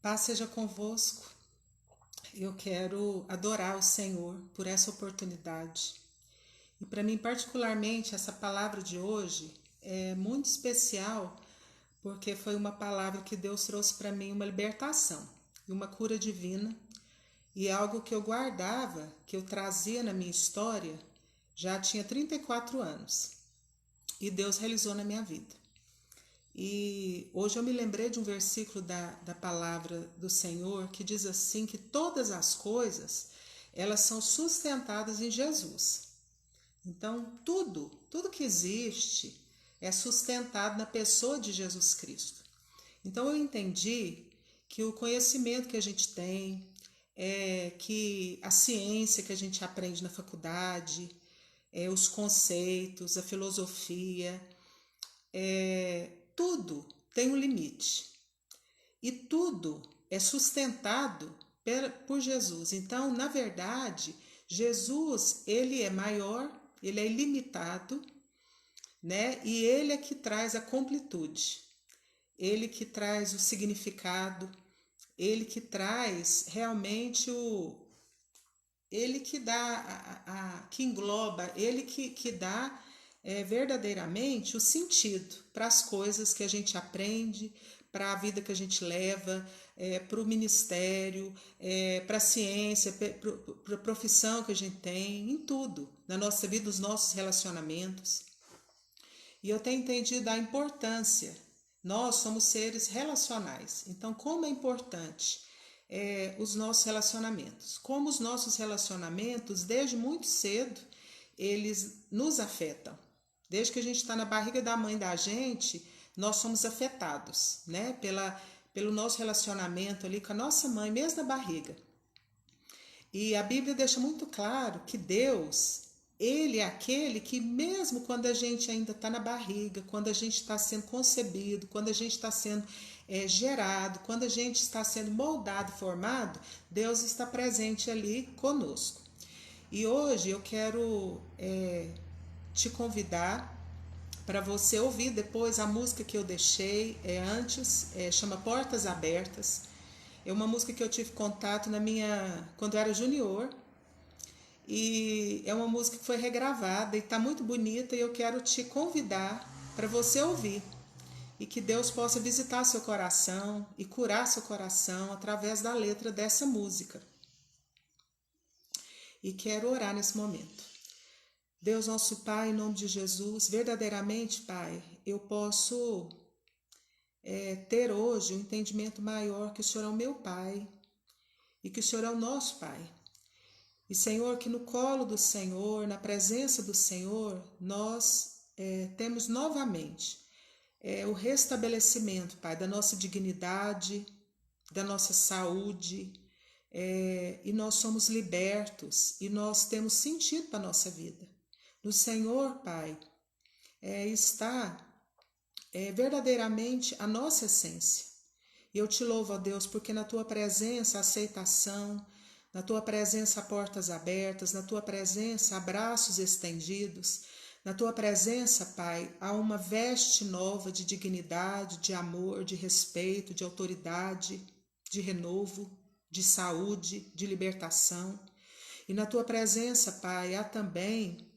Paz seja convosco. Eu quero adorar o Senhor por essa oportunidade. E para mim, particularmente, essa palavra de hoje é muito especial porque foi uma palavra que Deus trouxe para mim uma libertação e uma cura divina. E algo que eu guardava, que eu trazia na minha história, já tinha 34 anos. E Deus realizou na minha vida. E hoje eu me lembrei de um versículo da palavra do Senhor que diz assim que todas as coisas, elas são sustentadas em Jesus. Então, tudo que existe é sustentado na pessoa de Jesus Cristo. Então, eu entendi que o conhecimento que a gente tem, que a ciência que a gente aprende na faculdade, os conceitos, a filosofia, tudo tem um limite e tudo é sustentado por Jesus. Então, na verdade, Jesus, ele é maior, ele é ilimitado, né? E ele é que traz a completude, ele que traz o significado, ele que traz realmente ele que dá, que engloba, ele que dá verdadeiramente o sentido para as coisas que a gente aprende, para a vida que a gente leva, para o ministério, para a ciência, para a profissão que a gente tem, em tudo, na nossa vida, nos nossos relacionamentos. E eu tenho entendido a importância. Nós somos seres relacionais. Então, como é importante os nossos relacionamentos? Como os nossos relacionamentos, desde muito cedo, eles nos afetam. Desde que a gente está na barriga da mãe da gente, nós somos afetados, né? Pelo nosso relacionamento ali com a nossa mãe, mesmo na barriga. E a Bíblia deixa muito claro que Deus, ele é aquele que mesmo quando a gente ainda está na barriga, quando a gente está sendo concebido, quando a gente está sendo gerado, quando a gente está sendo moldado, formado, Deus está presente ali conosco. E hoje eu quero te convidar para você ouvir depois a música que eu deixei antes, chama Portas Abertas. É uma música que eu tive contato quando eu era junior. E é uma música que foi regravada e está muito bonita e eu quero te convidar para você ouvir. E que Deus possa visitar seu coração e curar seu coração através da letra dessa música. E quero orar nesse momento. Deus nosso Pai, em nome de Jesus, verdadeiramente, Pai, eu posso ter hoje um entendimento maior que o Senhor é o meu Pai e que o Senhor é o nosso Pai. E, Senhor, que no colo do Senhor, na presença do Senhor, nós temos novamente o restabelecimento, Pai, da nossa dignidade, da nossa saúde, e nós somos libertos e nós temos sentido para a nossa vida. No Senhor, Pai, está verdadeiramente a nossa essência. E eu te louvo, ó Deus, porque na tua presença, aceitação, na tua presença, portas abertas, na tua presença, abraços estendidos, na tua presença, Pai, há uma veste nova de dignidade, de amor, de respeito, de autoridade, de renovo, de saúde, de libertação. E na tua presença, Pai, há também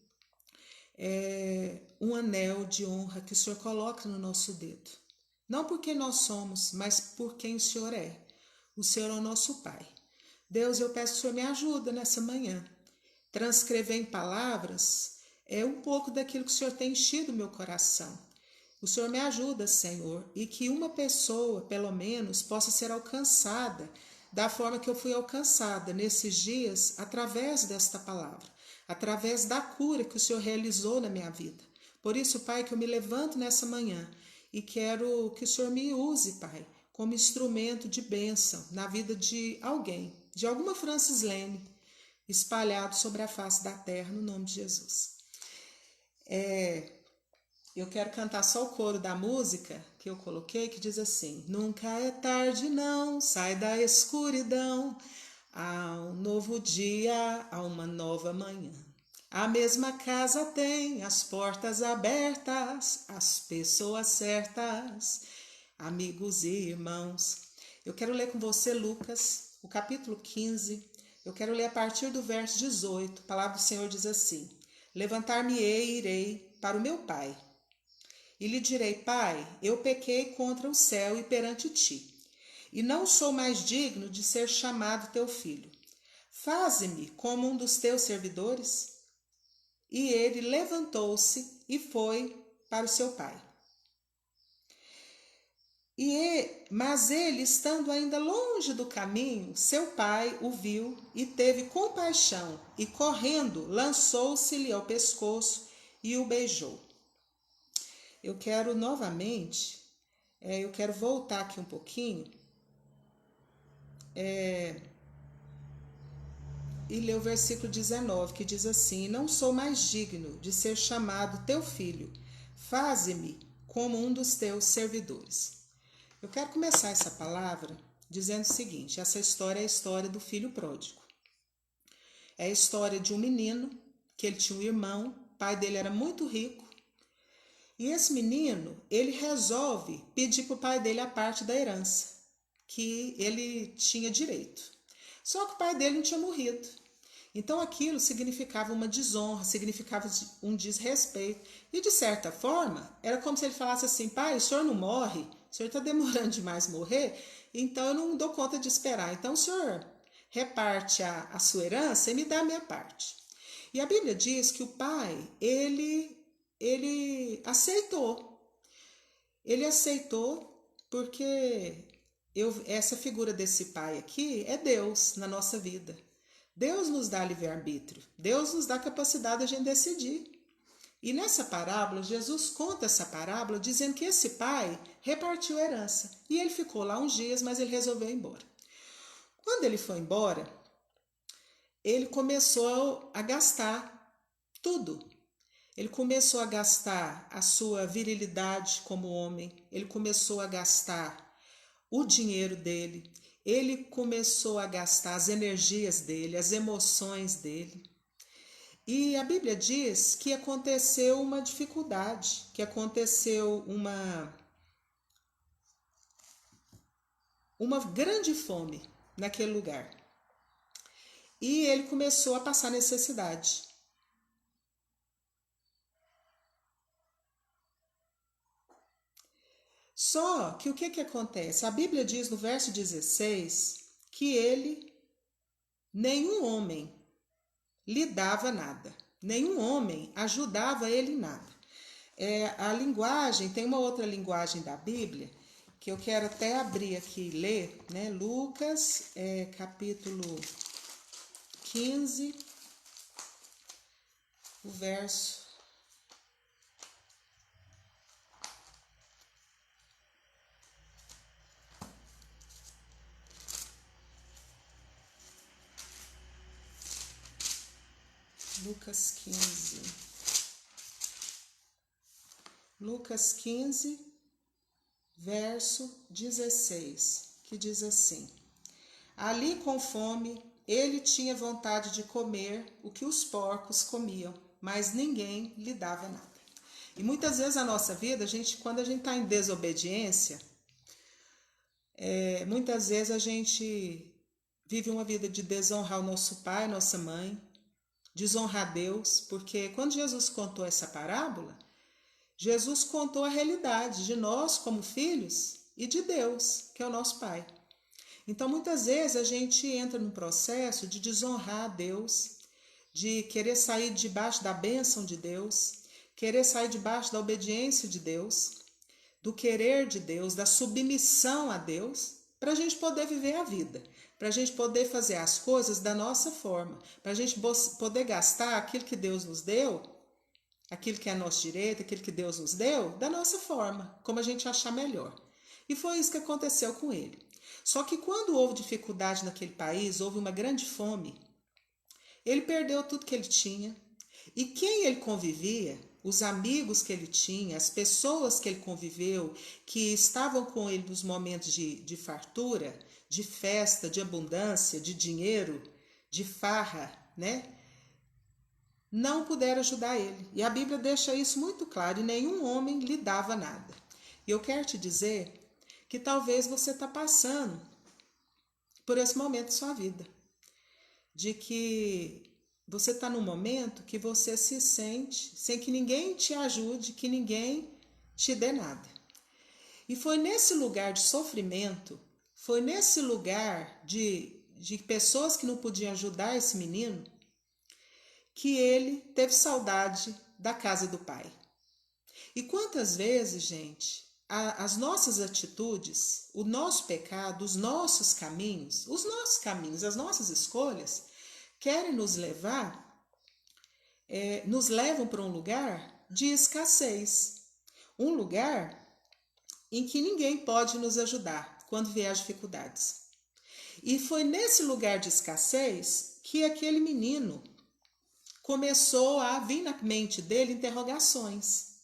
um anel de honra que o Senhor coloca no nosso dedo. Não porque nós somos, mas por quem o Senhor é. O Senhor é o nosso Pai. Deus, eu peço que o Senhor me ajude nessa manhã. Transcrever em palavras um pouco daquilo que o Senhor tem enchido o meu coração. O Senhor me ajuda, Senhor, e que uma pessoa, pelo menos, possa ser alcançada da forma que eu fui alcançada nesses dias, através desta palavra, através da cura que o Senhor realizou na minha vida. Por isso, Pai, que eu me levanto nessa manhã e quero que o Senhor me use, Pai, como instrumento de bênção na vida de alguém, de alguma Francis Lene, espalhado sobre a face da terra, no nome de Jesus. Eu quero cantar só o coro da música que eu coloquei, que diz assim: nunca é tarde não, sai da escuridão, há um novo dia, há uma nova manhã. A mesma casa tem as portas abertas, as pessoas certas, amigos e irmãos. Eu quero ler com você Lucas, o capítulo 15. Eu quero ler a partir do verso 18. A palavra do Senhor diz assim: Levantar-me-ei e irei para o meu pai. E lhe direi: Pai, eu pequei contra o céu e perante ti, e não sou mais digno de ser chamado teu filho. Faze-me como um dos teus servidores. E ele levantou-se e foi para o seu pai. Mas ele, estando ainda longe do caminho, seu pai o viu e teve compaixão, e correndo, lançou-se-lhe ao pescoço e o beijou. Eu quero novamente, eu quero voltar aqui um pouquinho e ler o versículo 19, que diz assim: Não sou mais digno de ser chamado teu filho, faze-me como um dos teus servidores. Eu quero começar essa palavra dizendo o seguinte: essa história é a história do filho pródigo. É a história de um menino que ele tinha um irmão, o pai dele era muito rico, e esse menino, ele resolve pedir para o pai dele a parte da herança que ele tinha direito. Só que o pai dele não tinha morrido. Então aquilo significava uma desonra, significava um desrespeito. E de certa forma, era como se ele falasse assim: pai, o senhor não morre, o senhor está demorando demais morrer, então eu não dou conta de esperar. Então o senhor reparte a sua herança e me dá a minha parte. E a Bíblia diz que o pai, ele aceitou. Ele aceitou porque essa figura desse pai aqui é Deus na nossa vida. Deus nos dá livre-arbítrio. Deus nos dá a capacidade de a gente decidir. E nessa parábola, Jesus conta essa parábola dizendo que esse pai repartiu a herança. E ele ficou lá uns dias, mas ele resolveu ir embora. Quando ele foi embora, ele começou a gastar tudo. Ele começou a gastar a sua virilidade como homem, ele começou a gastar o dinheiro dele, ele começou a gastar as energias dele, as emoções dele. E a Bíblia diz que aconteceu uma dificuldade, que aconteceu uma grande fome naquele lugar. E ele começou a passar necessidade. Só que o que acontece? A Bíblia diz no verso 16 que nenhum homem lhe dava nada, nenhum homem ajudava ele em nada. A linguagem, tem uma outra linguagem da Bíblia, que eu quero até abrir aqui e ler, né? Lucas, capítulo 15, o verso Lucas 15. Lucas 15, verso 16, que diz assim: Ali com fome, ele tinha vontade de comer o que os porcos comiam, mas ninguém lhe dava nada. E muitas vezes na nossa vida, quando a gente está em desobediência, muitas vezes a gente vive uma vida de desonrar o nosso pai, nossa mãe, desonrar Deus, porque quando Jesus contou essa parábola, Jesus contou a realidade de nós como filhos e de Deus, que é o nosso Pai. Então, muitas vezes a gente entra num processo de desonrar a Deus, de querer sair debaixo da bênção de Deus, querer sair debaixo da obediência de Deus, do querer de Deus, da submissão a Deus, para a gente poder viver a vida, para a gente poder fazer as coisas da nossa forma, para a gente poder gastar aquilo que Deus nos deu, aquilo que é nosso direito, aquilo que Deus nos deu, da nossa forma, como a gente achar melhor. E foi isso que aconteceu com ele. Só que quando houve dificuldade naquele país, houve uma grande fome, ele perdeu tudo que ele tinha. E quem ele convivia, os amigos que ele tinha, as pessoas que ele conviveu, que estavam com ele nos momentos de fartura, de festa, de abundância, de dinheiro, de farra, né? Não puderam ajudar ele. E a Bíblia deixa isso muito claro, e nenhum homem lhe dava nada. E eu quero te dizer que talvez você está passando por esse momento da sua vida, de que você está num momento que você se sente sem que ninguém te ajude, que ninguém te dê nada. E foi nesse lugar de sofrimento, foi nesse lugar de pessoas que não podiam ajudar esse menino, que ele teve saudade da casa do pai. E quantas vezes, gente, as nossas atitudes, o nosso pecado, os nossos caminhos, as nossas escolhas, querem nos levam para um lugar de escassez, um lugar em que ninguém pode nos ajudar quando vier as dificuldades. E foi nesse lugar de escassez que aquele menino começou a vir na mente dele interrogações.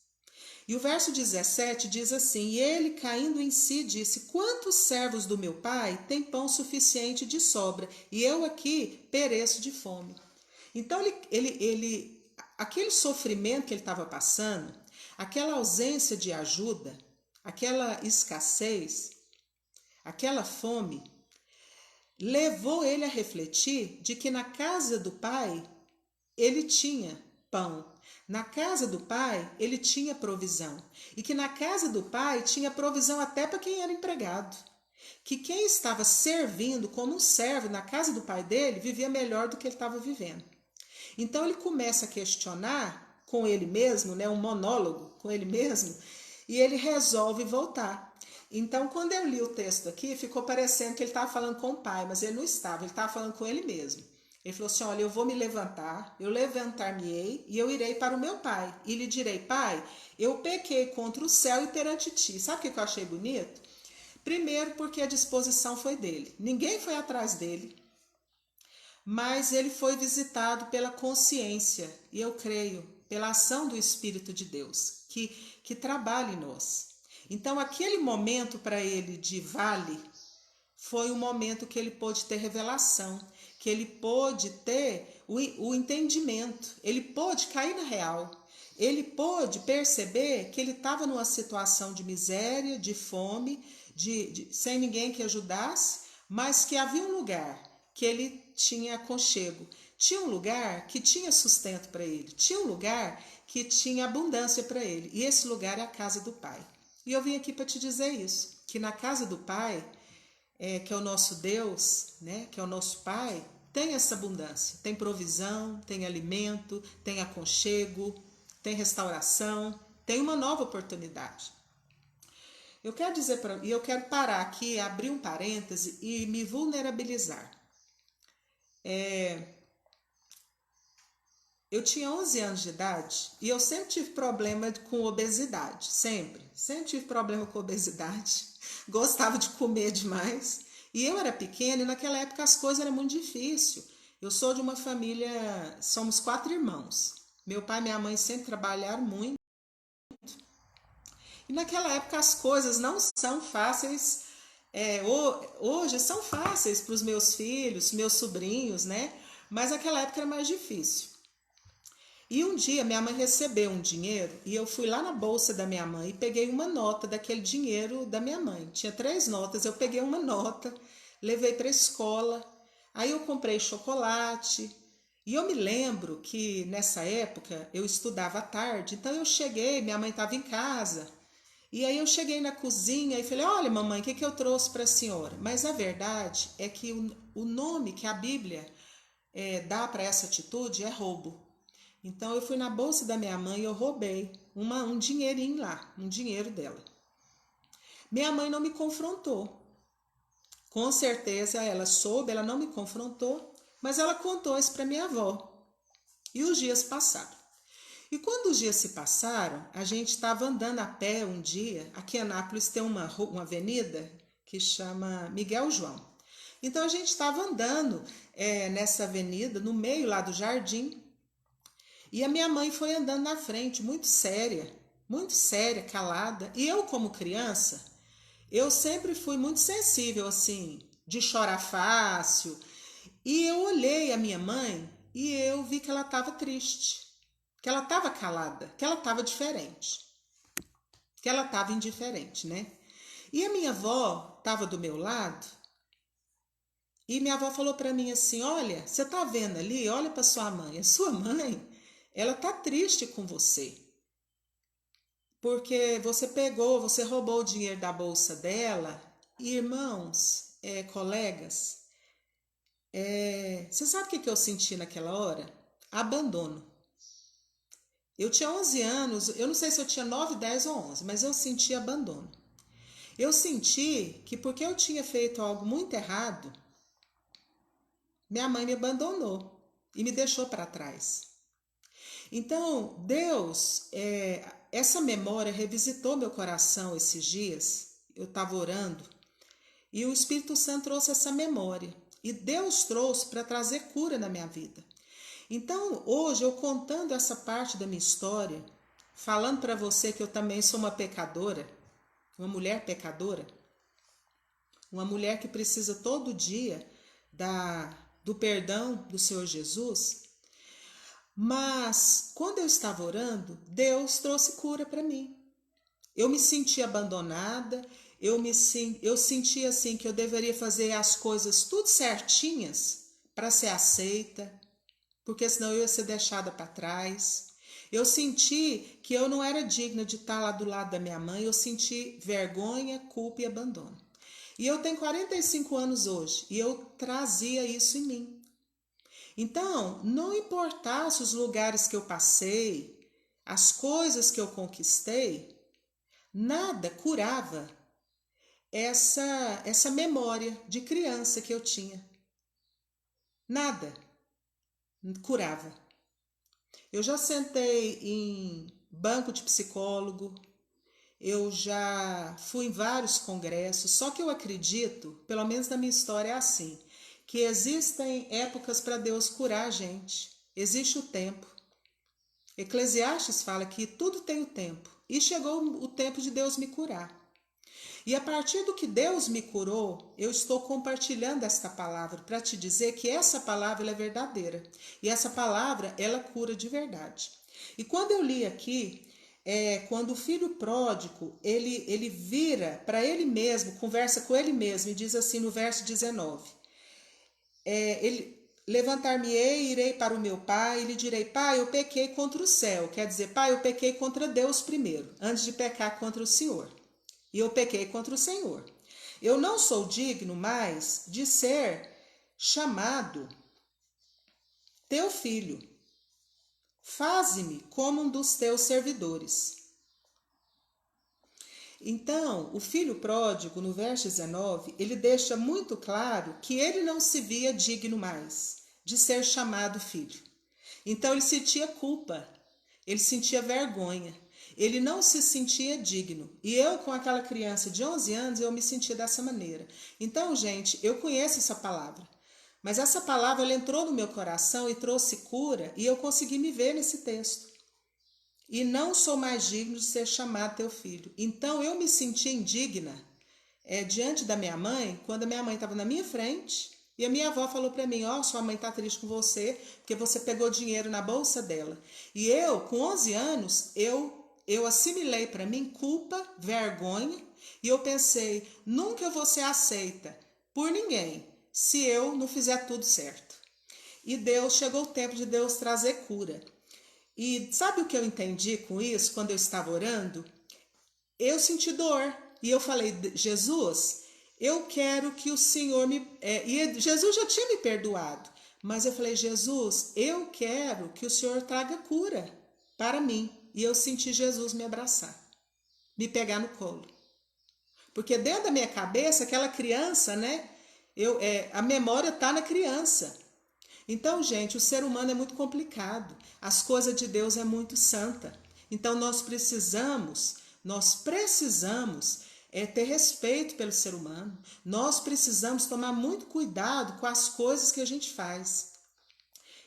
E o verso 17 diz assim: e ele, caindo em si, disse: quantos servos do meu pai têm pão suficiente de sobra, e eu aqui pereço de fome. Então aquele sofrimento que ele estava passando, aquela ausência de ajuda, aquela escassez, aquela fome, levou ele a refletir de que na casa do pai ele tinha pão. Na casa do pai, ele tinha provisão. E que na casa do pai tinha provisão até para quem era empregado. Que quem estava servindo como um servo na casa do pai dele vivia melhor do que ele estava vivendo. Então ele começa a questionar com ele mesmo, né, um monólogo com ele mesmo, e ele resolve voltar. Então, quando eu li o texto aqui, ficou parecendo que ele estava falando com o pai, mas ele não estava, ele estava falando com ele mesmo. Ele falou assim: olha, eu vou me levantar, eu levantar-me-ei e eu irei para o meu pai. E lhe direi: pai, eu pequei contra o céu e perante ti. Sabe o que eu achei bonito? Primeiro, porque a disposição foi dele. Ninguém foi atrás dele, mas ele foi visitado pela consciência, e eu creio, pela ação do Espírito de Deus, que trabalha em nós. Então, aquele momento para ele de vale foi um momento que ele pôde ter revelação, que ele pôde ter o entendimento, ele pôde cair na real, ele pôde perceber que ele estava numa situação de miséria, de fome, sem ninguém que ajudasse, mas que havia um lugar que ele tinha aconchego, tinha um lugar que tinha sustento para ele, tinha um lugar que tinha abundância para ele, e esse lugar é a casa do Pai. E eu vim aqui para te dizer isso, que na casa do Pai, que é o nosso Deus, né, que é o nosso Pai, tem essa abundância, tem provisão, tem alimento, tem aconchego, tem restauração, tem uma nova oportunidade. Eu quero dizer e eu quero parar aqui, abrir um parêntese e me vulnerabilizar. Eu tinha 11 anos de idade e eu sempre tive problema com obesidade, sempre tive problema com obesidade, gostava de comer demais. E eu era pequena e naquela época as coisas eram muito difíceis. Eu sou de uma família, somos 4 irmãos. Meu pai e minha mãe sempre trabalharam muito. E naquela época as coisas não são fáceis, hoje são fáceis para os meus filhos, meus sobrinhos, né? Mas naquela época era mais difícil. E um dia minha mãe recebeu um dinheiro e eu fui lá na bolsa da minha mãe e peguei uma nota daquele dinheiro da minha mãe. Tinha 3 notas, eu peguei uma nota, levei para a escola, aí eu comprei chocolate. E eu me lembro que nessa época eu estudava à tarde, então eu cheguei, minha mãe estava em casa. E aí eu cheguei na cozinha e falei: olha, mamãe, o que eu trouxe para a senhora? Mas a verdade é que o nome que a Bíblia dá para essa atitude é roubo. Então eu fui na bolsa da minha mãe e eu roubei um dinheirinho lá, um dinheiro dela. Minha mãe não me confrontou. Com certeza ela soube, ela não me confrontou, mas ela contou isso para minha avó. E os dias passaram. E quando os dias se passaram, a gente estava andando a pé um dia. Aqui em Anápolis tem uma avenida que chama Miguel João. Então a gente estava andando nessa avenida, no meio lá do jardim. E a minha mãe foi andando na frente, muito séria, calada. E eu, como criança, eu sempre fui muito sensível, assim, de chorar fácil. E eu olhei a minha mãe e eu vi que ela estava triste, que ela estava calada, que ela estava diferente, que ela estava indiferente, né? E a minha avó estava do meu lado E minha avó falou para mim assim: olha, você tá vendo ali? Olha para sua mãe. A sua mãe, ela tá triste com você. Porque você roubou o dinheiro da bolsa dela. E, irmãos, colegas, você sabe o que eu senti naquela hora? Abandono. Eu tinha 11 anos, eu não sei se eu tinha 9, 10 ou 11, mas eu senti abandono. Eu senti que porque eu tinha feito algo muito errado, minha mãe me abandonou e me deixou para trás. Então, Deus, essa memória revisitou meu coração esses dias. Eu estava orando e o Espírito Santo trouxe essa memória. E Deus trouxe para trazer cura na minha vida. Então, hoje, eu contando essa parte da minha história, falando para você que eu também sou uma pecadora, uma mulher pecadora, uma mulher que precisa todo dia do perdão do Senhor Jesus. Mas, quando eu estava orando, Deus trouxe cura para mim. Eu me senti abandonada, eu senti assim que eu deveria fazer as coisas tudo certinhas para ser aceita, porque senão eu ia ser deixada para trás. Eu senti que eu não era digna de estar lá do lado da minha mãe, eu senti vergonha, culpa e abandono. E eu tenho 45 anos hoje e eu trazia isso em mim. Então, não importasse os lugares que eu passei, as coisas que eu conquistei, nada curava essa memória de criança que eu tinha. Nada curava. Eu já sentei em banco de psicólogo, eu já fui em vários congressos, só que eu acredito, pelo menos na minha história é assim, que existem épocas para Deus curar a gente. Existe o tempo. Eclesiastes fala que tudo tem o tempo. E chegou o tempo de Deus me curar. E a partir do que Deus me curou, eu estou compartilhando esta palavra para te dizer que essa palavra é verdadeira. E essa palavra, ela cura de verdade. E quando eu li aqui, quando o filho pródigo, ele vira para ele mesmo, conversa com ele mesmo e diz assim no verso 19. Levantar-me-ei, irei para o meu pai e lhe direi: pai, eu pequei contra o céu. Quer dizer, pai, eu pequei contra Deus primeiro, antes de pecar contra o Senhor. E eu pequei contra o Senhor. Eu não sou digno mais de ser chamado teu filho. Faze-me como um dos teus servidores. Então, o filho pródigo, no verso 19, ele deixa muito claro que ele não se via digno mais de ser chamado filho. Então, ele sentia culpa, ele sentia vergonha, ele não se sentia digno. E eu, com aquela criança de 11 anos, eu me sentia dessa maneira. Então, gente, eu conheço essa palavra. Mas essa palavra ela entrou no meu coração e trouxe cura, e eu consegui me ver nesse texto. E não sou mais digno de ser chamado teu filho. Então eu me senti indigna diante da minha mãe, quando a minha mãe estava na minha frente, e a minha avó falou para mim: ó, sua mãe está triste com você, porque você pegou dinheiro na bolsa dela. E eu, com 11 anos, eu assimilei para mim culpa, vergonha, e eu pensei: nunca eu vou ser aceita por ninguém se eu não fizer tudo certo. E chegou o tempo de Deus trazer cura. E sabe o que eu entendi com isso quando eu estava orando? Eu senti dor. E eu falei: Jesus, eu quero que o Senhor me... E Jesus já tinha me perdoado. Mas eu falei: Jesus, eu quero que o Senhor traga cura para mim. E eu senti Jesus me abraçar, me pegar no colo. Porque dentro da minha cabeça, aquela criança, né? A memória está na criança. Então, gente, o ser humano é muito complicado. As coisas de Deus é muito santa. Então, nós precisamos ter respeito pelo ser humano. Nós precisamos tomar muito cuidado com as coisas que a gente faz.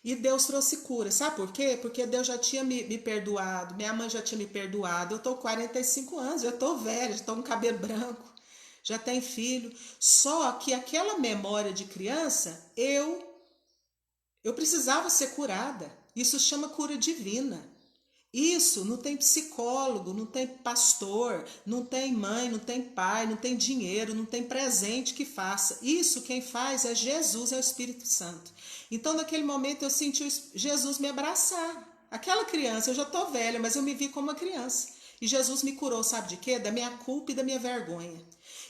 E Deus trouxe cura. Sabe por quê? Porque Deus já tinha me perdoado, minha mãe já tinha me perdoado. Eu estou com 45 anos, eu estou velha, já estou com cabelo branco, já tenho filho. Só que aquela memória de criança, eu precisava ser curada. Isso chama cura divina. Isso não tem psicólogo, não tem pastor, não tem mãe, não tem pai, não tem dinheiro, não tem presente que faça. Isso quem faz é Jesus, é o Espírito Santo. Então, naquele momento, eu senti Jesus me abraçar. Aquela criança, eu já estou velha, mas eu me vi como uma criança. E Jesus me curou, sabe de quê? Da minha culpa e da minha vergonha.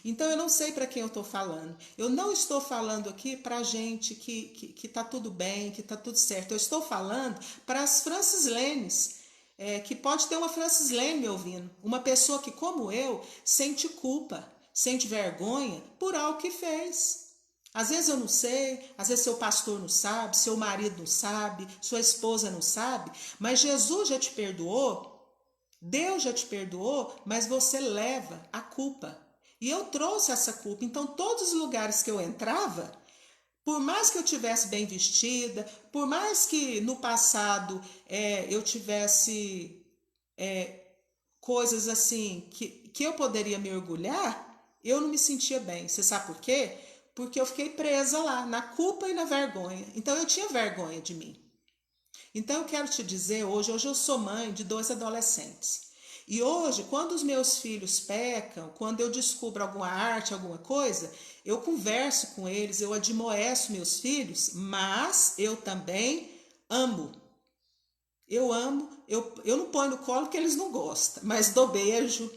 Então, eu não sei para quem eu estou falando. Eu não estou falando aqui para gente que tá tudo bem, que tá tudo certo. Eu estou falando para as Francislanes, que pode ter uma Francis Lane me ouvindo, uma pessoa que, como eu, sente culpa, sente vergonha por algo que fez. Às vezes eu não sei, às vezes seu pastor não sabe, seu marido não sabe, sua esposa não sabe, mas Jesus já te perdoou, Deus já te perdoou, mas você leva a culpa. E eu trouxe essa culpa, então todos os lugares que eu entrava, por mais que eu tivesse bem vestida, por mais que no passado eu tivesse coisas assim que eu poderia me orgulhar, eu não me sentia bem. Você sabe por quê? Porque eu fiquei presa lá, na culpa e na vergonha. Então eu tinha vergonha de mim. Então eu quero te dizer, hoje eu sou mãe de 2 adolescentes. E hoje, quando os meus filhos pecam, quando eu descubro alguma arte, alguma coisa, eu converso com eles, eu admoesto meus filhos, mas eu também amo. Eu amo, eu não ponho no colo porque eles não gostam, mas dou beijo,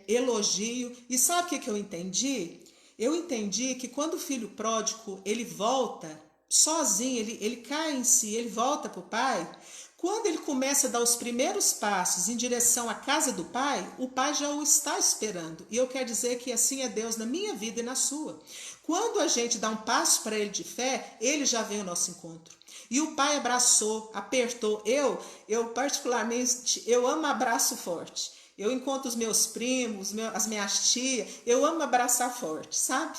elogio. E sabe o que eu entendi? Eu entendi que quando o filho pródigo ele volta sozinho, ele cai em si, ele volta para o pai. Quando ele começa a dar os primeiros passos em direção à casa do pai, o pai já o está esperando. E eu quero dizer que assim é Deus na minha vida e na sua. Quando a gente dá um passo para ele de fé, ele já vem ao nosso encontro. E o pai abraçou, apertou. Eu particularmente, eu amo abraço forte. Eu encontro os meus primos, as minhas tias, eu amo abraçar forte, sabe?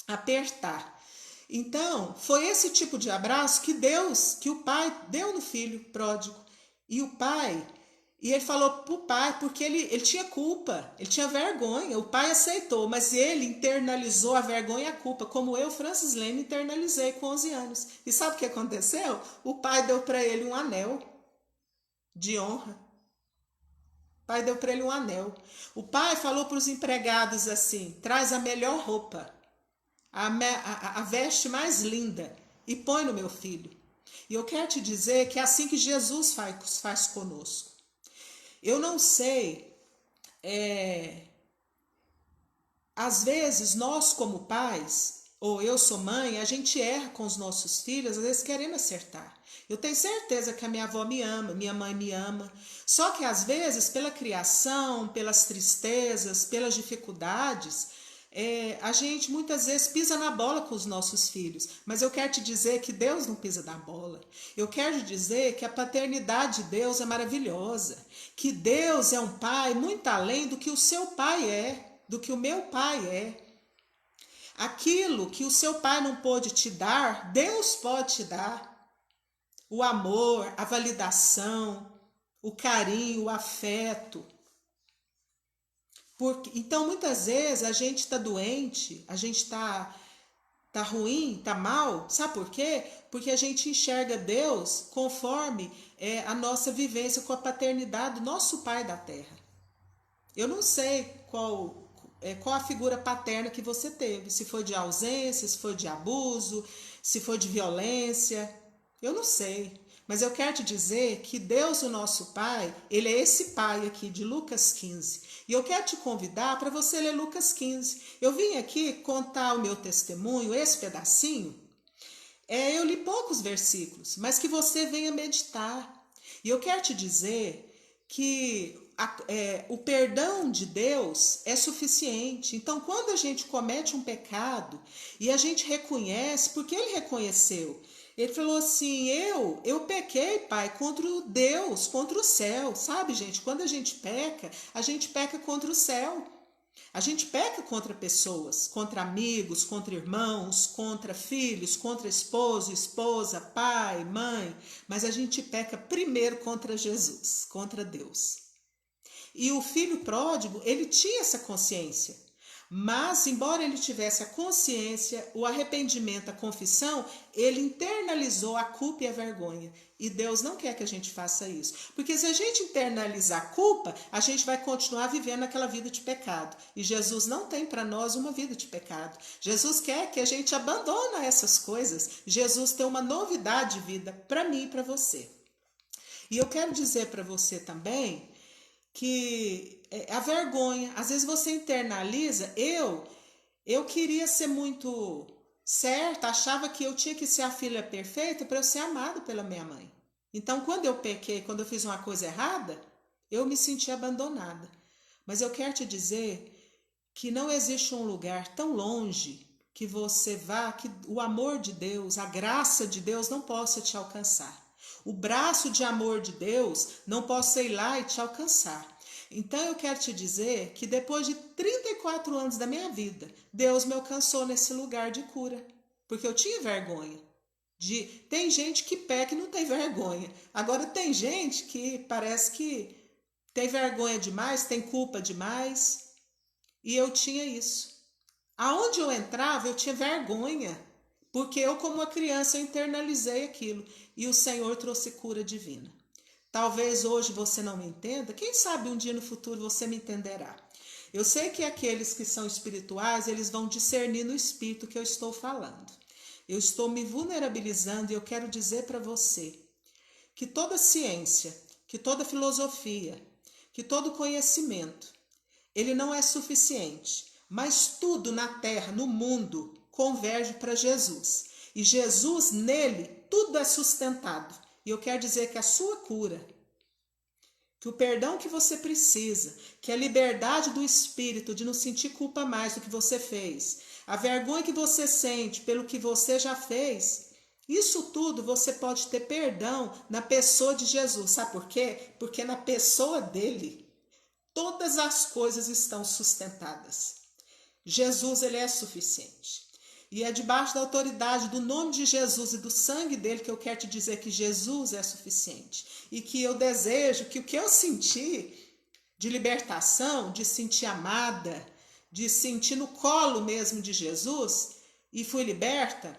Apertar. Então, foi esse tipo de abraço que o pai deu no filho pródigo. E o pai, e ele falou para o pai, porque ele tinha culpa, ele tinha vergonha. O pai aceitou, mas ele internalizou a vergonha e a culpa, como eu, Francis Lane, internalizei com 11 anos. E sabe o que aconteceu? O pai deu para ele um anel de honra. O pai deu para ele um anel. O pai falou para os empregados assim: traz a melhor roupa, a veste mais linda e põe no meu filho. E eu quero te dizer que é assim que Jesus faz conosco. Eu não sei, às vezes nós como pais, ou eu sou mãe, a gente erra com os nossos filhos, às vezes querendo acertar. Eu tenho certeza que a minha avó me ama, minha mãe me ama. Só que às vezes, pela criação, pelas tristezas, pelas dificuldades, a gente muitas vezes pisa na bola com os nossos filhos. Mas eu quero te dizer que Deus não pisa na bola. Eu quero te dizer que a paternidade de Deus é maravilhosa. Que Deus é um pai muito além do que o seu pai é, do que o meu pai é. Aquilo que o seu pai não pôde te dar, Deus pode te dar. O amor, a validação, o carinho, o afeto. Então, muitas vezes, a gente está doente, a gente está ruim, está mal. Sabe por quê? Porque a gente enxerga Deus conforme a nossa vivência com a paternidade do nosso Pai da Terra. Eu não sei qual a figura paterna que você teve, se foi de ausência, se foi de abuso, se foi de violência, eu não sei. Mas eu quero te dizer que Deus, o nosso Pai, Ele é esse Pai aqui de Lucas 15. E eu quero te convidar para você ler Lucas 15. Eu vim aqui contar o meu testemunho, esse pedacinho. Eu li poucos versículos, mas que você venha meditar. E eu quero te dizer que o perdão de Deus é suficiente. Então, quando a gente comete um pecado e a gente reconhece, porque ele reconheceu, ele falou assim: eu pequei, pai, contra o Deus, contra o céu. Sabe, gente, quando a gente peca contra o céu. A gente peca contra pessoas, contra amigos, contra irmãos, contra filhos, contra esposo, esposa, pai, mãe, mas a gente peca primeiro contra Jesus, contra Deus. E o filho pródigo, ele tinha essa consciência, Mas, embora ele tivesse a consciência, o arrependimento, a confissão, ele internalizou a culpa e a vergonha. E Deus não quer que a gente faça isso. Porque se a gente internalizar a culpa, a gente vai continuar vivendo aquela vida de pecado. E Jesus não tem para nós uma vida de pecado. Jesus quer que a gente abandone essas coisas. Jesus tem uma novidade de vida para mim e para você. E eu quero dizer para você também que a vergonha, às vezes você internaliza, eu queria ser muito certa, achava que eu tinha que ser a filha perfeita para eu ser amada pela minha mãe. Então, quando eu pequei, quando eu fiz uma coisa errada, eu me senti abandonada. Mas eu quero te dizer que não existe um lugar tão longe que você vá, que o amor de Deus, a graça de Deus não possa te alcançar. O braço de amor de Deus não possa ir lá e te alcançar. Então eu quero te dizer que depois de 34 anos da minha vida, Deus me alcançou nesse lugar de cura. Porque eu tinha vergonha. Tem gente que peca e não tem vergonha. Agora tem gente que parece que tem vergonha demais, tem culpa demais. E eu tinha isso. Aonde eu entrava, eu tinha vergonha. Porque eu, como uma criança, eu internalizei aquilo. E o Senhor trouxe cura divina. Talvez hoje você não me entenda, quem sabe um dia no futuro você me entenderá. Eu sei que aqueles que são espirituais, eles vão discernir no espírito que eu estou falando. Eu estou me vulnerabilizando e eu quero dizer para você que toda ciência, que toda filosofia, que todo conhecimento, ele não é suficiente, mas tudo na terra, no mundo, converge para Jesus. E Jesus, nele, tudo é sustentado. E eu quero dizer que a sua cura, que o perdão que você precisa, que a liberdade do espírito de não sentir culpa mais do que você fez, a vergonha que você sente pelo que você já fez, isso tudo você pode ter perdão na pessoa de Jesus. Sabe por quê? Porque na pessoa dele, todas as coisas estão sustentadas. Jesus, ele é suficiente. E é debaixo da autoridade do nome de Jesus e do sangue dele que eu quero te dizer que Jesus é suficiente. E que eu desejo que o que eu senti de libertação, de sentir amada, de sentir no colo mesmo de Jesus e fui liberta,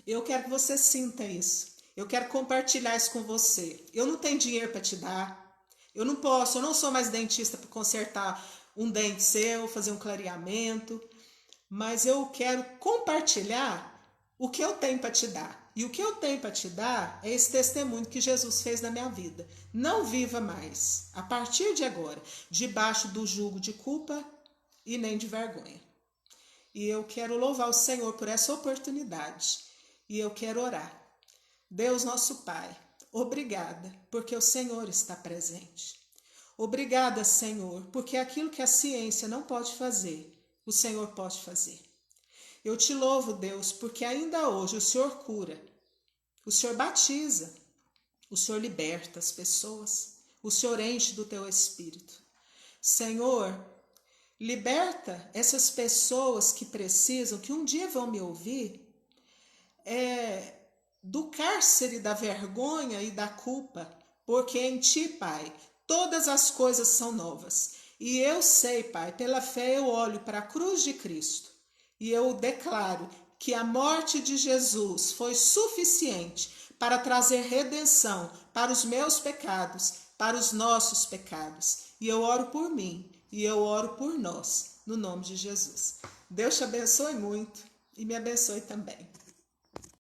eu quero que você sinta isso. Eu quero compartilhar isso com você. Eu não tenho dinheiro para te dar. Eu não sou mais dentista para consertar um dente seu, fazer um clareamento. Mas eu quero compartilhar o que eu tenho para te dar. E o que eu tenho para te dar é esse testemunho que Jesus fez na minha vida. Não viva mais, a partir de agora, debaixo do jugo de culpa e nem de vergonha. E eu quero louvar o Senhor por essa oportunidade. E eu quero orar. Deus nosso Pai, obrigada, porque o Senhor está presente. Obrigada, Senhor, porque aquilo que a ciência não pode fazer, o Senhor pode fazer. Eu te louvo, Deus, porque ainda hoje o Senhor cura, o Senhor batiza, o Senhor liberta as pessoas, o Senhor enche do teu espírito. Senhor, liberta essas pessoas que precisam, que um dia vão me ouvir, do cárcere da vergonha e da culpa, porque em ti, Pai, todas as coisas são novas. E eu sei, Pai, pela fé eu olho para a cruz de Cristo e eu declaro que a morte de Jesus foi suficiente para trazer redenção para os meus pecados, para os nossos pecados. E eu oro por mim e eu oro por nós, no nome de Jesus. Deus te abençoe muito e me abençoe também.